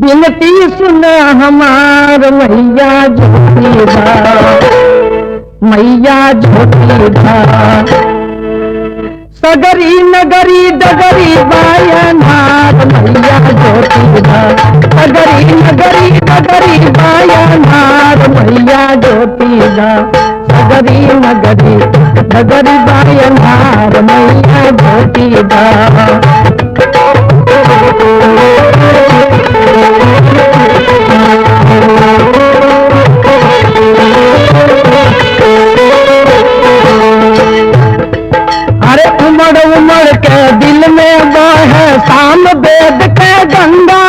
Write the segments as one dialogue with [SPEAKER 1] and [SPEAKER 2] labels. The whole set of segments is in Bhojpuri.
[SPEAKER 1] विनती सुन हमार मैया ज्योतिधा, मैया ज्योतिधा। सगरी नगरी डगरी बायनार मैया ज्योतिधा, सगरी नगरी डगरी बायनार मैया ज्योतिधा, सगरी नगरी डगरी बायनार मैया ज्योतिधा। अरे उमड़ उमड़ के दिल में बहे साम वेद के गंगा,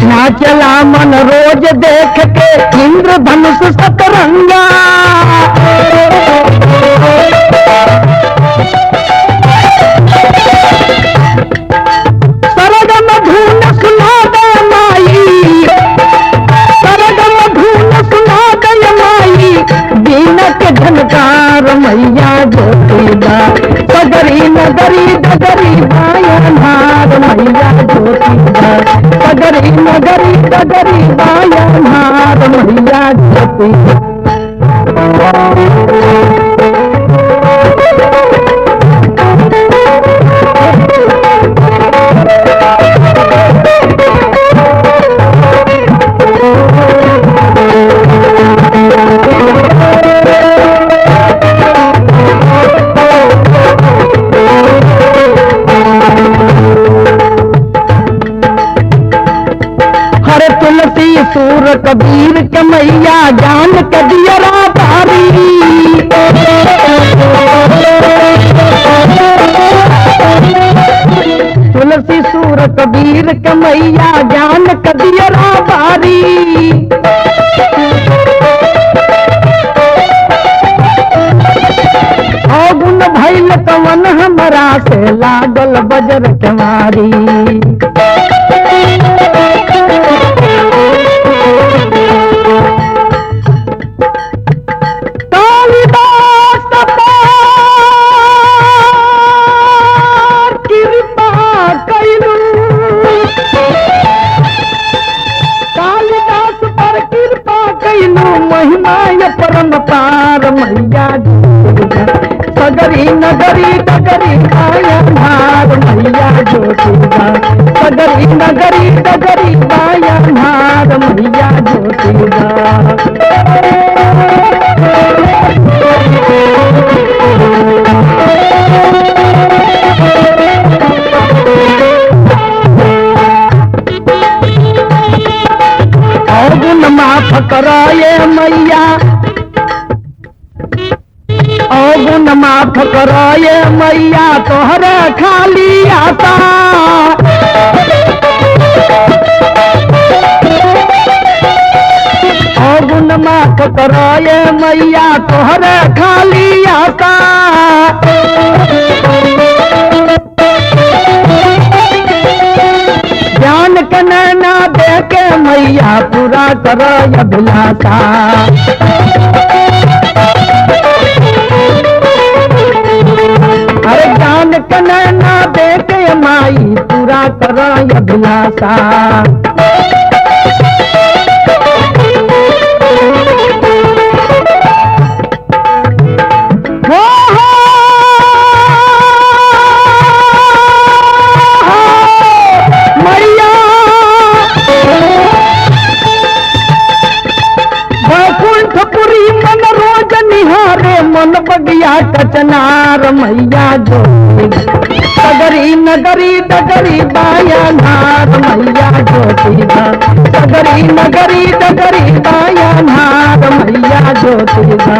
[SPEAKER 1] नाचला मन रोज देख के इंद्रधनुष सतरंगा। सरगम धून सुना दे माई, सरगम धून सुना दे माई, बीनक झनकार मैया ज्योतिधा, सगरी नगरी डगरी बायनार मैया ज्योतिधा, सगरी नगरी डगरी बायनार मैया ज्योतिधा। हरे तुलसी सूर कबीर के मैया ज्ञान के दियरा पारी, तुलसी सूर कबीर के मैया ज्ञान के दियरा पारी। अवगुण भइल कवन हमरा से लागल बजर के मारी, महिमा परम पार मैया ज्योतिधा, सगरी नगरी डगरी बायनार मैया ज्योतिधा, सगरी नगरी डगरी बायनार मैया ज्योतिधा। अवगुण माफ कराए मैया, अवगुण माफ कराए मैया तोहरे खाली आता, अवगुण माफ कराए मैया तोहरे खाली आता। ज्ञान के नैना दे के मैया पूरा करो अभिलाषा, अरे ज्ञान के नैना दे के माई पूरा करो अभिलाषा। मन बगिया कचनार मैया ज्योतिधा, सगरी नगरी डगरी बायनार मैया ज्योतिधा, सगरी नगरी डगरी बायनार मैया ज्योतिधा।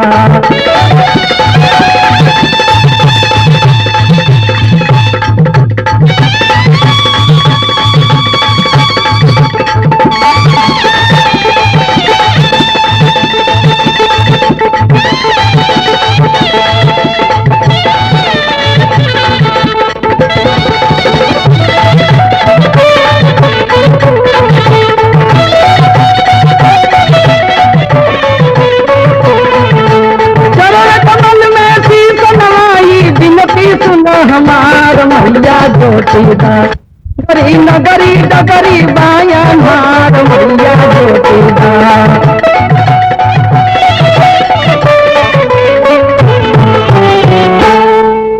[SPEAKER 1] हमार मैया जोटीदार। गरी नगरी डगरी बाया मार मैया जोटीदार।